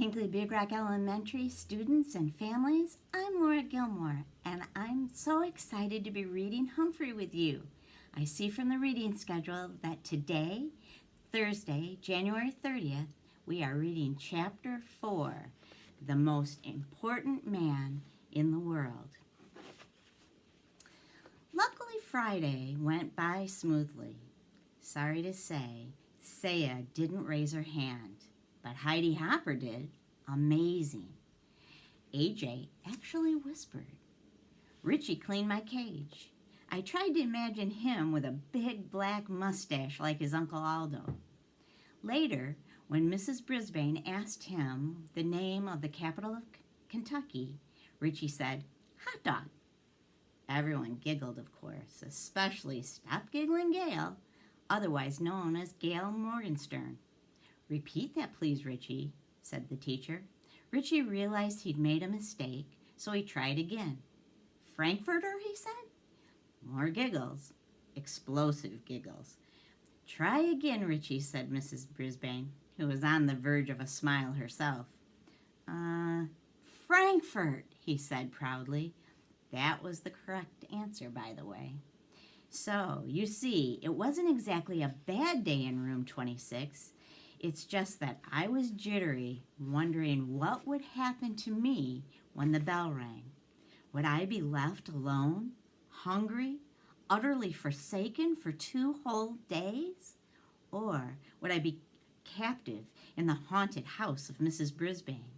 Hinkley Big Rock Elementary students and families, I'm Laura Gilmore, and I'm so excited to be reading Humphrey with you. I see from the reading schedule that today, Thursday, January 30th, we are reading Chapter 4, The Most Important Man in the World. Luckily, Friday went by smoothly. Sorry to say, Saya didn't raise her hand, but Heidi Hopper did. Amazing. AJ actually whispered. Richie cleaned my cage. I tried to imagine him with a big black mustache like his Uncle Aldo. Later, when Mrs. Brisbane asked him the name of the capital of Kentucky, Richie said, "Hot dog." Everyone giggled, of course, especially Stop Giggling Gail, otherwise known as Gail Morgenstern. "Repeat that, please, Richie," said the teacher. Richie realized he'd made a mistake, so he tried again. "Frankfurter," he said. More giggles, explosive giggles. "Try again, Richie," said Mrs. Brisbane, who was on the verge of a smile herself. Frankfurt," he said proudly. That was the correct answer, by the way. So, you see, it wasn't exactly a bad day in room 26. It's just that I was jittery, wondering what would happen to me when the bell rang. Would I be left alone, hungry, utterly forsaken for 2 whole days? Or would I be captive in the haunted house of Mrs. Brisbane?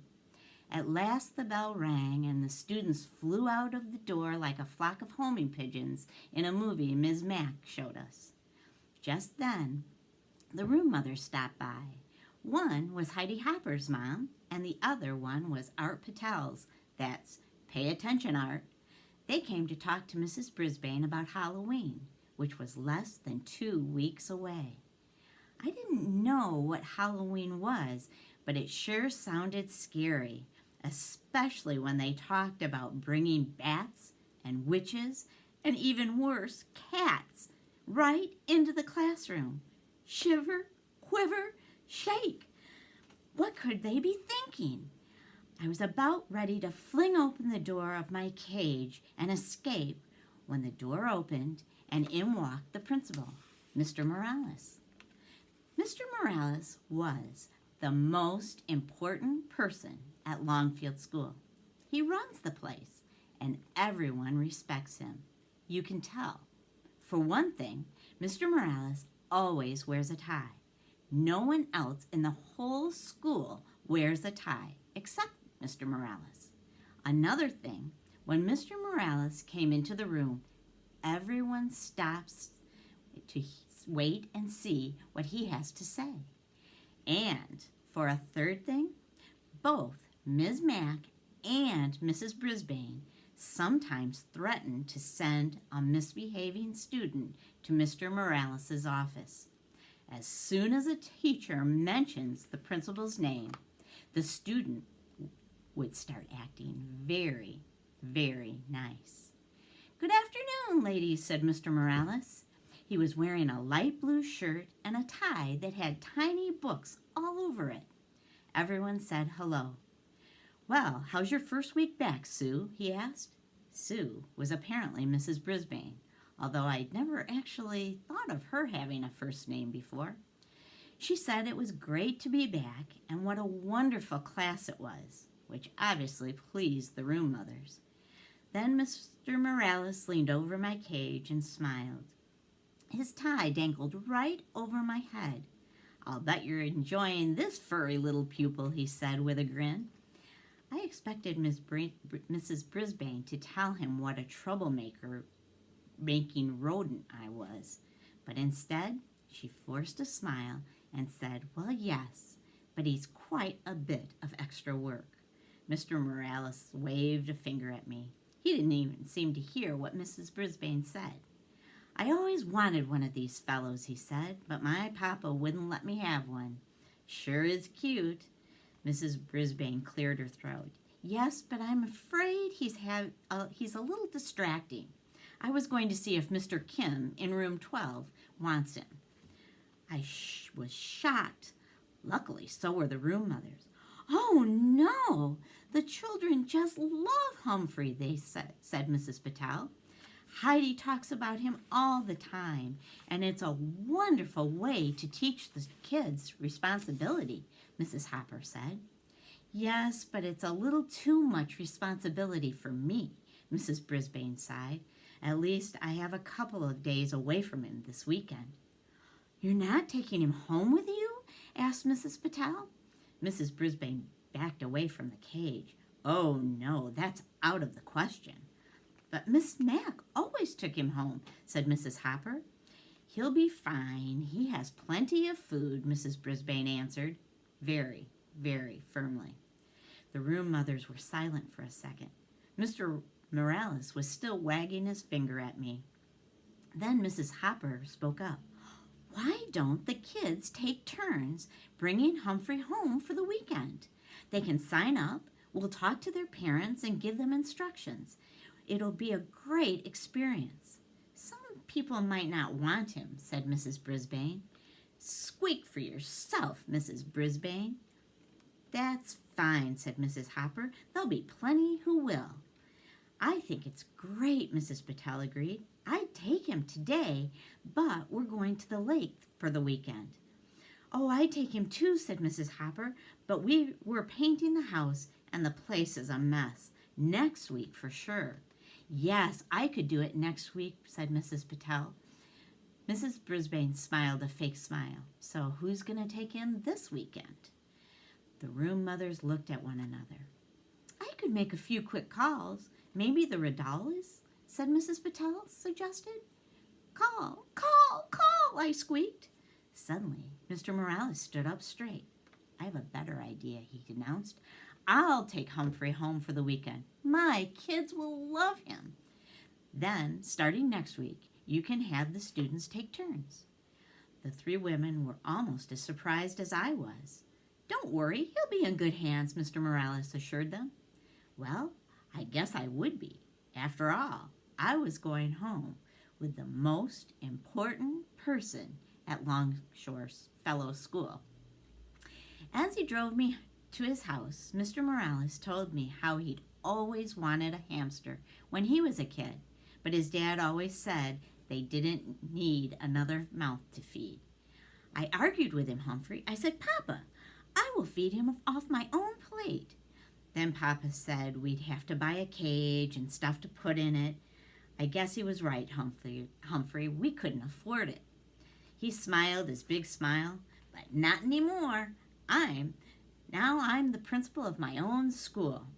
At last the bell rang, and the students flew out of the door like a flock of homing pigeons in a movie Ms. Mack showed us. Just then, the room mothers stopped by. One was Heidi Hopper's mom, and the other one was Art Patel's. That's Pay Attention, Art. They came to talk to Mrs. Brisbane about Halloween, which was less than 2 weeks away. I didn't know what Halloween was, but it sure sounded scary, especially when they talked about bringing bats and witches and, even worse, cats right into the classroom. Shiver, quiver, shake. What could they be thinking? I was about ready to fling open the door of my cage and escape when the door opened and in walked the principal, Mr. Morales. Mr. Morales was the most important person at Longfield School. He runs the place, and everyone respects him. You can tell. For one thing, Mr. Morales always wears a tie. No one else in the whole school wears a tie except Mr. Morales. Another thing, when Mr. Morales came into the room, everyone stops to wait and see what he has to say. And for a third thing, both Ms. Mack and Mrs. Brisbane sometimes threaten to send a misbehaving student to Mr. Morales' office. As soon as a teacher mentions the principal's name, the student would start acting very, very nice. "Good afternoon, ladies," said Mr. Morales. He was wearing a light blue shirt and a tie that had tiny books all over it. Everyone said hello. "Well, how's your first week back, Sue?" he asked. Sue was apparently Mrs. Brisbane, although I'd never actually thought of her having a first name before. She said it was great to be back and what a wonderful class it was, which obviously pleased the room mothers. Then Mr. Morales leaned over my cage and smiled. His tie dangled right over my head. "I'll bet you're enjoying this furry little pupil," he said with a grin. I expected Mrs. Brisbane to tell him what a troublemaker-making rodent I was, but instead she forced a smile and said, "Well, yes, but he's quite a bit of extra work." Mr. Morales waved a finger at me. He didn't even seem to hear what Mrs. Brisbane said. "I always wanted one of these fellows," he said, "but my papa wouldn't let me have one. Sure is cute." Mrs. Brisbane cleared her throat. "Yes, but I'm afraid he's a little distracting. I was going to see if Mr. Kim in room 12 wants him." I was shocked. Luckily, so were the room mothers. "Oh, no! The children just love Humphrey," said Mrs. Patel. "Heidi talks about him all the time, and it's a wonderful way to teach the kids responsibility," Mrs. Hopper said. "Yes, but it's a little too much responsibility for me," Mrs. Brisbane sighed. "At least I have a couple of days away from him this weekend." "You're not taking him home with you?" asked Mrs. Patel. Mrs. Brisbane backed away from the cage. "Oh, no, that's out of the question." "But Miss Mack always took him home," said Mrs. Hopper. "He'll be fine. He has plenty of food," Mrs. Brisbane answered, very, very firmly. The room mothers were silent for a second. Mr. Morales was still wagging his finger at me. Then Mrs. Hopper spoke up. "Why don't the kids take turns bringing Humphrey home for the weekend? They can sign up, we'll talk to their parents and give them instructions. It'll be a great experience." "Some people might not want him," said Mrs. Brisbane. "Squeak for yourself, Mrs. Brisbane." "That's fine," said Mrs. Hopper. "There'll be plenty who will." "I think it's great," Mrs. Patel agreed. "I'd take him today, but we're going to the lake for the weekend." "Oh, I'd take him too," said Mrs. Hopper, "but we're painting the house and the place is a mess. Next week for sure." "Yes, I could do it next week," said Mrs. Patel. Mrs. Brisbane smiled a fake smile. "So who's going to take him this weekend?" The room mothers looked at one another. "I could make a few quick calls. Maybe the Ridales," said Mrs. Patel, suggested. "Call, call, call," I squeaked. Suddenly, Mr. Morales stood up straight. "I have a better idea," he announced. "I'll take Humphrey home for the weekend. My kids will love him. Then, starting next week, you can have the students take turns." The three women were almost as surprised as I was. "Don't worry, he'll be in good hands," Mr. Morales assured them. Well, I guess I would be. After all, I was going home with the most important person at Longshore Fellow School. As he drove me to his house, Mr. Morales told me how he'd always wanted a hamster when he was a kid, but his dad always said they didn't need another mouth to feed. I argued with him, Humphrey. I said, "Papa, I will feed him off my own plate." Then Papa said we'd have to buy a cage and stuff to put in it. I guess he was right, Humphrey. We couldn't afford it. He smiled his big smile, "But not anymore. I'm the principal of my own school."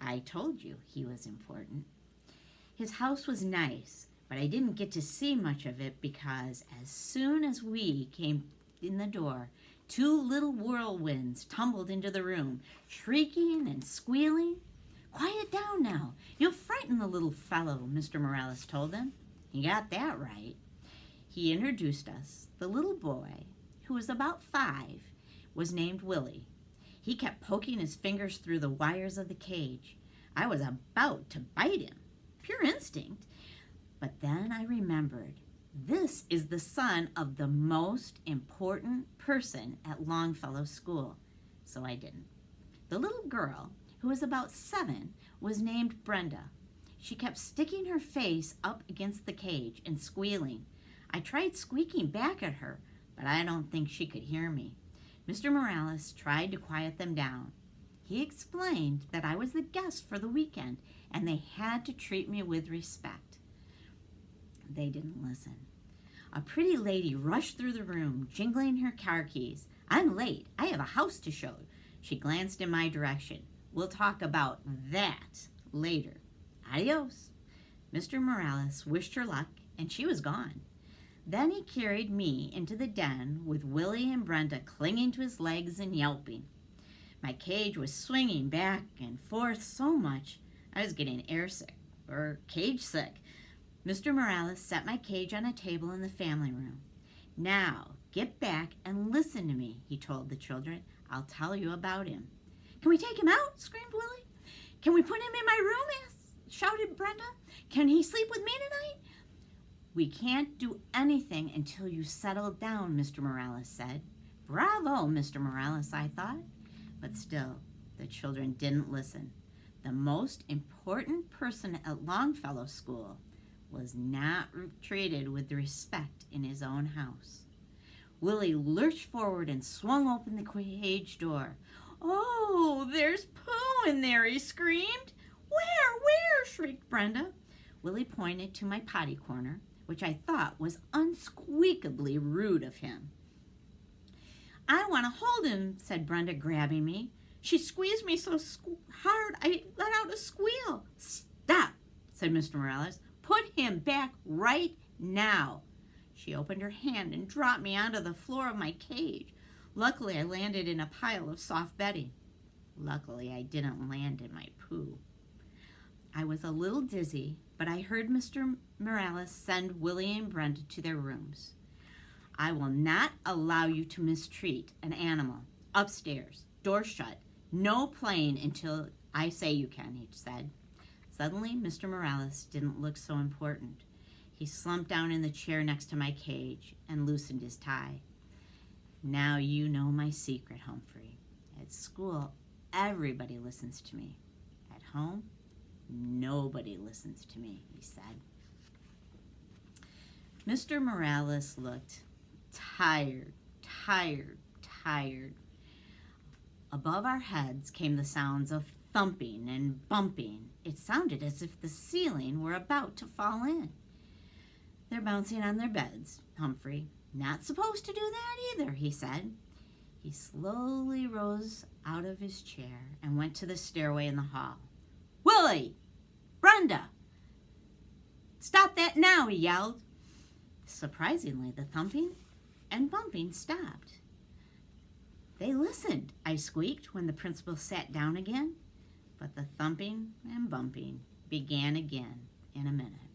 I told you he was important. His house was nice, but I didn't get to see much of it because as soon as we came in the door, two little whirlwinds tumbled into the room, shrieking and squealing. "Quiet down now. You'll frighten the little fellow," Mr. Morales told them. He got that right. He introduced us. The little boy, who was about 5, was named Willie. He kept poking his fingers through the wires of the cage. I was about to bite him. Pure instinct. But then I remembered, this is the son of the most important person at Longfellow School. So I didn't. The little girl, who was about 7, was named Brenda. She kept sticking her face up against the cage and squealing. I tried squeaking back at her, but I don't think she could hear me. Mr. Morales tried to quiet them down. He explained that I was the guest for the weekend and they had to treat me with respect. They didn't listen. A pretty lady rushed through the room, jingling her car keys. "I'm late. I have a house to show." She glanced in my direction. "We'll talk about that later. Adios." Mr. Morales wished her luck, and she was gone. Then he carried me into the den with Willie and Brenda clinging to his legs and yelping. My cage was swinging back and forth so much I was getting airsick or cage sick. Mr. Morales set my cage on a table in the family room. "Now, get back and listen to me," he told the children. "I'll tell you about him." "Can we take him out?" screamed Willie. "Can we put him in my room?" shouted Brenda. "Can he sleep with me tonight?" "We can't do anything until you settle down," Mr. Morales said. Bravo, Mr. Morales, I thought. But still, The children didn't listen. The most important person at Longfellow School was not treated with respect in his own house. Willie lurched forward and swung open the cage door. "Oh, there's poo in there," he screamed. Where?" shrieked Brenda. Willie pointed to my potty corner, which I thought was unsqueakably rude of him. "I want to hold him," said Brenda, grabbing me. "She squeezed me so hard I let out a squeal." "Stop," said Mr. Morales. "Put him back right now." She opened her hand and dropped me onto the floor of my cage. Luckily, I landed in a pile of soft bedding. Luckily, I didn't land in my poo. I was a little dizzy, but I heard Mr. Morales send Willie and Brenda to their rooms. "I will not allow you to mistreat an animal. Upstairs, door shut, no playing until I say you can," he said. Suddenly, Mr. Morales didn't look so important. He slumped down in the chair next to my cage and loosened his tie. "Now you know my secret, Humphrey. At school, everybody listens to me. At home, nobody listens to me," he said. Mr. Morales looked tired. Above our heads came the sounds of thumping and bumping. It sounded as if the ceiling were about to fall in. "They're bouncing on their beds, Humphrey. Not supposed to do that either," he said. He slowly rose out of his chair and went to the stairway in the hall. "Willie! Brenda! Stop that now!" he yelled. Surprisingly, the thumping and bumping stopped. "They listened," I squeaked when the principal sat down again. But the thumping and bumping began again in a minute.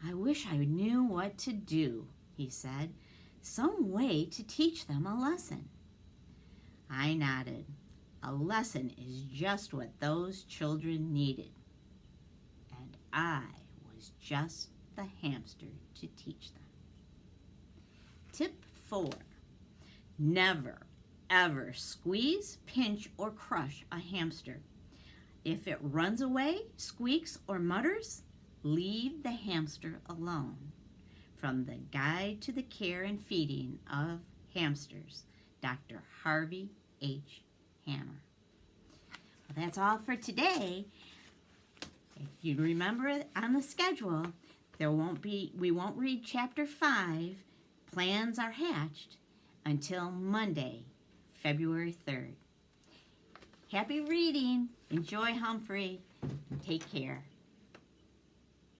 "I wish I knew what to do," he said. "Some way to teach them a lesson." I nodded. A lesson is just what those children needed. And I was just the hamster to teach them. Tip 4. Never, ever squeeze, pinch, or crush a hamster. If it runs away, squeaks, or mutters, leave the hamster alone. From the Guide to the Care and Feeding of Hamsters, Dr. Harvey H. Hammer. Well, that's all for today. If you remember on the schedule, we won't read Chapter 5, Plans Are Hatched, until Monday, February 3rd. Happy reading. Enjoy, Humphrey. Take care.